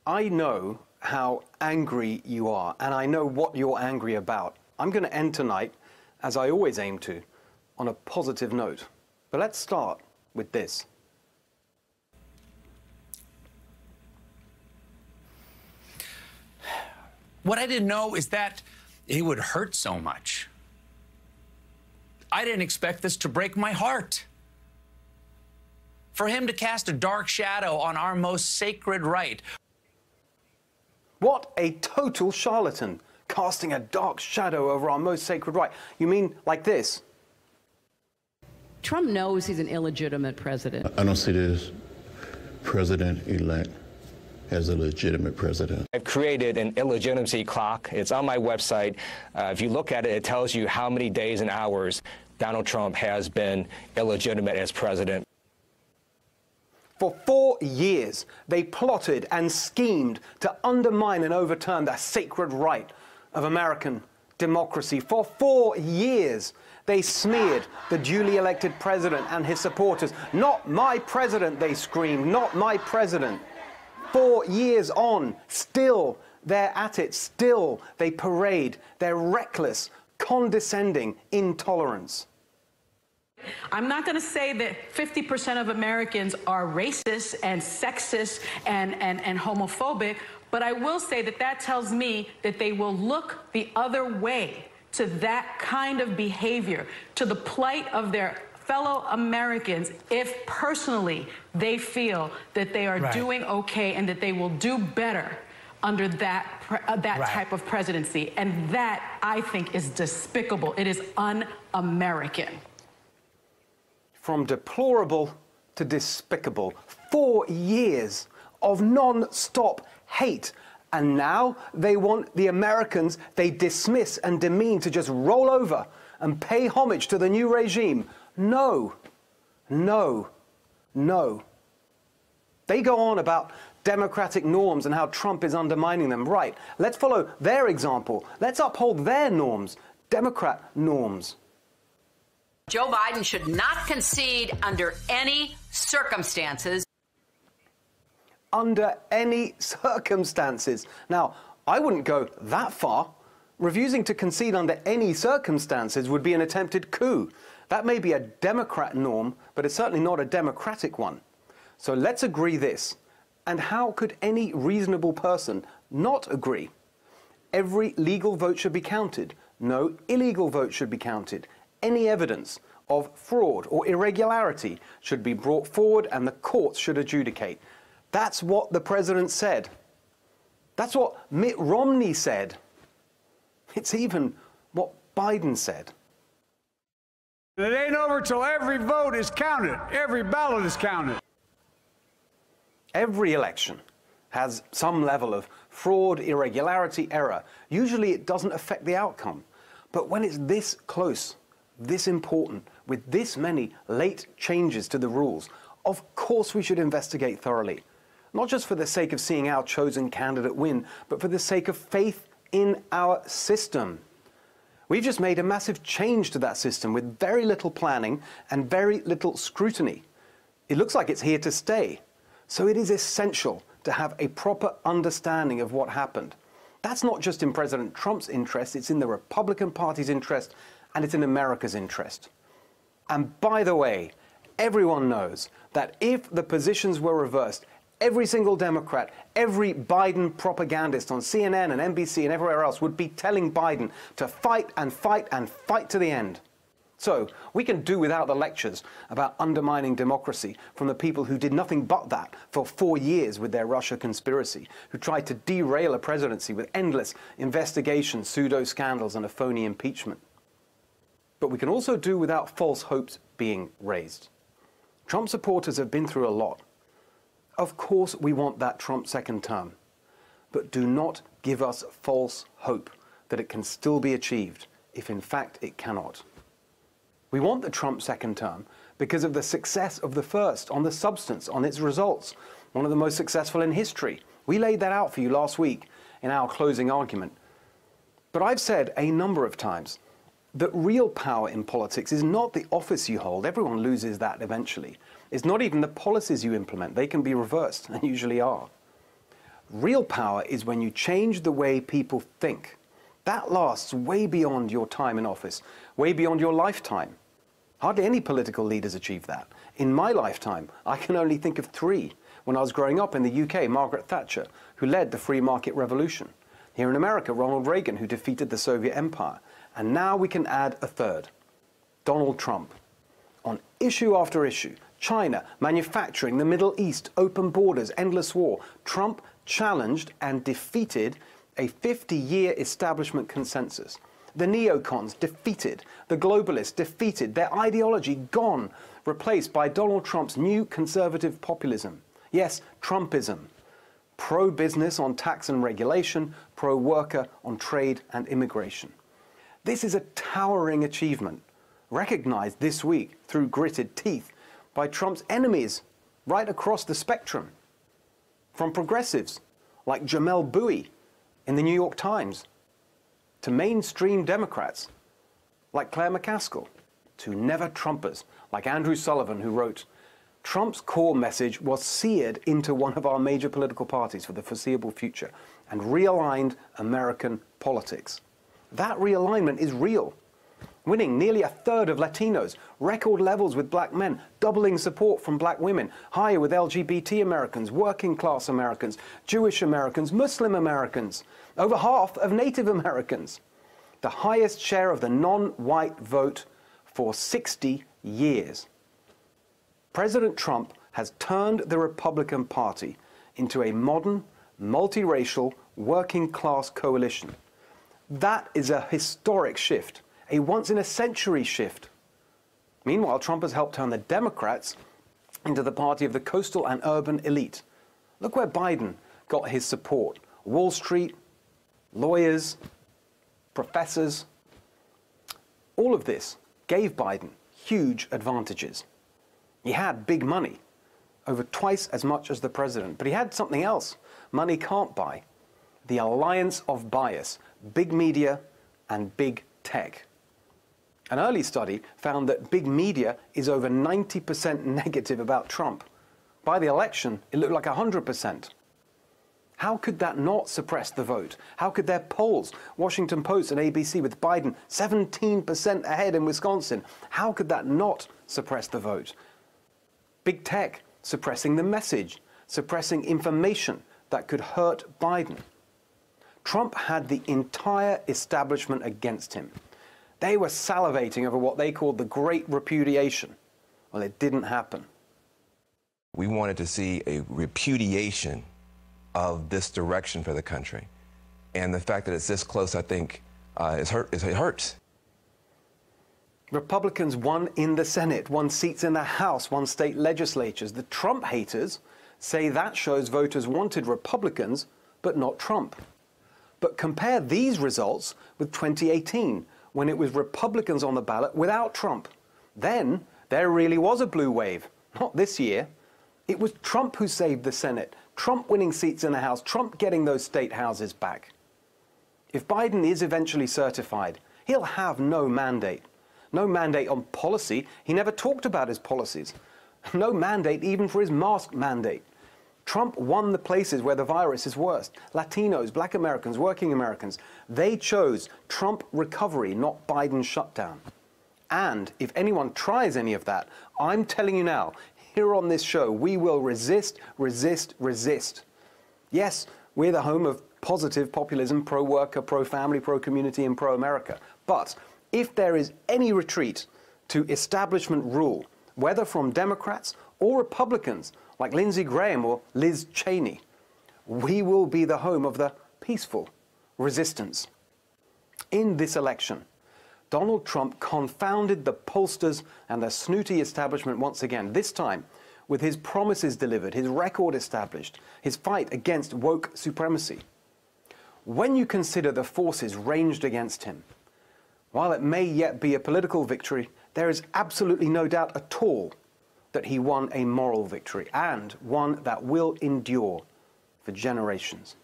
I know how angry you are, and I know what you're angry about. I'm going to end tonight, as I always aim to, on a positive note. But let's start with this. What I didn't know is that it would hurt so much. I didn't expect this to break my heart. For him to cast a dark shadow on our most sacred right. What a total charlatan, casting a dark shadow over our most sacred right. You mean like this? Trump knows he's an illegitimate president. I don't see this president-elect as a legitimate president. I've created an illegitimacy clock. It's on my website. If you look at it, it tells you how many days and hours Donald Trump has been illegitimate as president. For 4 years, they plotted and schemed to undermine and overturn the sacred right of American democracy. For 4 years, they smeared the duly elected president and his supporters. Not my president, they screamed, not my president. 4 years on, still they're at it, still they parade their reckless, condescending intolerance. I'm not going to say that 50% of Americans are racist and sexist and homophobic, but I will say that that tells me that they will look the other way to that kind of behavior, to the plight of their fellow Americans, if personally they feel that they are doing okay and that they will do better under that type of presidency. And that, I think, is despicable. It is un-American. From deplorable to despicable. 4 years of non-stop hate. And now they want the Americans they dismiss and demean to just roll over and pay homage to the new regime. No, no, no. They go on about democratic norms and how Trump is undermining them. Right, let's follow their example. Let's uphold their norms, Democrat norms. Joe Biden should not concede under any circumstances. Under any circumstances. Now, I wouldn't go that far. Refusing to concede under any circumstances would be an attempted coup. That may be a Democrat norm, but it's certainly not a democratic one. So let's agree this. And how could any reasonable person not agree? Every legal vote should be counted. No illegal vote should be counted. Any evidence of fraud or irregularity should be brought forward and the courts should adjudicate. That's what the president said. That's what Mitt Romney said. It's even what Biden said. It ain't over till every vote is counted. Every ballot is counted. Every election has some level of fraud, irregularity, error. Usually it doesn't affect the outcome. But when it's this close, this important, with this many late changes to the rules, of course we should investigate thoroughly. Not just for the sake of seeing our chosen candidate win, but for the sake of faith in our system. We've just made a massive change to that system with very little planning and very little scrutiny. It looks like it's here to stay. So it is essential to have a proper understanding of what happened. That's not just in President Trump's interest, it's in the Republican Party's interest, and it's in America's interest. And by the way, everyone knows that if the positions were reversed, every single Democrat, every Biden propagandist on CNN and NBC and everywhere else would be telling Biden to fight and fight and fight to the end. So we can do without the lectures about undermining democracy from the people who did nothing but that for 4 years with their Russia conspiracy, who tried to derail a presidency with endless investigations, pseudo-scandals and a phony impeachment. But we can also do without false hopes being raised. Trump supporters have been through a lot. Of course we want that Trump second term, but do not give us false hope that it can still be achieved if in fact it cannot. We want the Trump second term because of the success of the first, on the substance, on its results, one of the most successful in history. We laid that out for you last week in our closing argument. But I've said a number of times that real power in politics is not the office you hold. Everyone loses that eventually. It's not even the policies you implement. They can be reversed, and usually are. Real power is when you change the way people think. That lasts way beyond your time in office, way beyond your lifetime. Hardly any political leaders achieve that. In my lifetime, I can only think of 3. When I was growing up in the UK, Margaret Thatcher, who led the free market revolution. Here in America, Ronald Reagan, who defeated the Soviet Empire. And now we can add a 3rd, Donald Trump. On issue after issue, China, manufacturing, the Middle East, open borders, endless war, Trump challenged and defeated a 50-year establishment consensus. The neocons defeated, the globalists defeated, their ideology gone, replaced by Donald Trump's new conservative populism. Yes, Trumpism. Pro-business on tax and regulation, pro-worker on trade and immigration. This is a towering achievement, recognized this week through gritted teeth by Trump's enemies right across the spectrum. From progressives like Jamel Bouie in the New York Times, to mainstream Democrats like Claire McCaskill, to never-Trumpers like Andrew Sullivan, who wrote, Trump's core message was seared into one of our major political parties for the foreseeable future and realigned American politics. That realignment is real. Winning nearly 1/3 of Latinos, record levels with black men, doubling support from black women, higher with LGBT Americans, working class Americans, Jewish Americans, Muslim Americans, over half of Native Americans. The highest share of the non-white vote for 60 years. President Trump has turned the Republican Party into a modern, multiracial, working-class coalition. That is a historic shift, a once-in-a-century shift. Meanwhile, Trump has helped turn the Democrats into the party of the coastal and urban elite. Look where Biden got his support. Wall Street, lawyers, professors. All of this gave Biden huge advantages. He had big money, over twice as much as the president, but he had something else money can't buy. The alliance of bias, big media and big tech. An early study found that big media is over 90% negative about Trump. By the election, it looked like 100%. How could that not suppress the vote? How could their polls, Washington Post and ABC, with Biden 17% ahead in Wisconsin, how could that not suppress the vote? Big tech suppressing the message, suppressing information that could hurt Biden. Trump had the entire establishment against him. They were salivating over what they called the Great Repudiation. Well, it didn't happen. We wanted to see a repudiation of this direction for the country. And the fact that it's this close, I think, it hurts. Republicans won in the Senate, won seats in the House, won state legislatures. The Trump haters say that shows voters wanted Republicans, but not Trump. But compare these results with 2018, when it was Republicans on the ballot without Trump. Then there really was a blue wave. Not this year. It was Trump who saved the Senate, Trump winning seats in the House, Trump getting those state houses back. If Biden is eventually certified, he'll have no mandate. No mandate on policy. He never talked about his policies. No mandate even for his mask mandate. Trump won the places where the virus is worst. Latinos, black Americans, working Americans. They chose Trump recovery, not Biden shutdown. And if anyone tries any of that, I'm telling you now, here on this show, we will resist, resist, resist. Yes, we're the home of positive populism, pro-worker, pro-family, pro-community, and pro-America. But if there is any retreat to establishment rule, whether from Democrats or Republicans like Lindsey Graham or Liz Cheney, we will be the home of the peaceful resistance. In this election, Donald Trump confounded the pollsters and the snooty establishment once again, this time with his promises delivered, his record established, his fight against woke supremacy. When you consider the forces ranged against him, while it may yet be a political victory, there is absolutely no doubt at all that he won a moral victory, and one that will endure for generations.